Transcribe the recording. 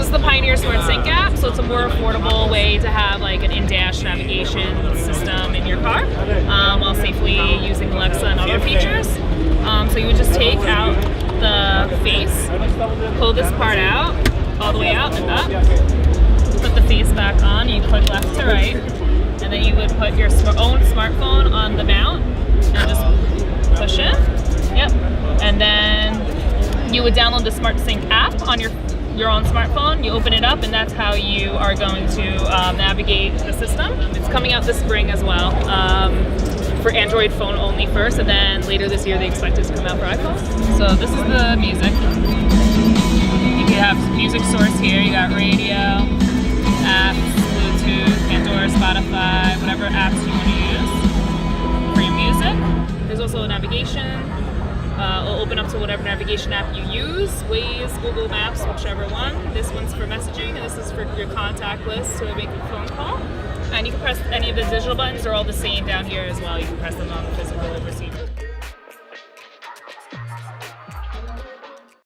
is the Pioneer Smart Sync app, so it's a more affordable way to have like an in-dash navigation system in your car while safely using Alexa and other features. So you would just take out the face, pull this part out, all the way out and up, put the face back on, you click left to right, and then you would put your own smartphone on the mount and just push it. Yep. And then you would download the Smart Sync app on your own smartphone. You open it up, and that's how you are going to navigate the system. It's coming out this spring as well. For Android phone only first, and then later this year they expect it to come out for iPhone. So this is the music. You can have music source here. You got radio, apps, Bluetooth, Pandora, Spotify, whatever apps you want to use for your music. There's also a navigation. It'll open up to whatever navigation app you use, Waze, Google Maps, whichever one. This one's for messaging, and this is for your contact list to make a phone call. And you can press any of the digital buttons. They're all the same down here as well. You can press them on the physical receiver.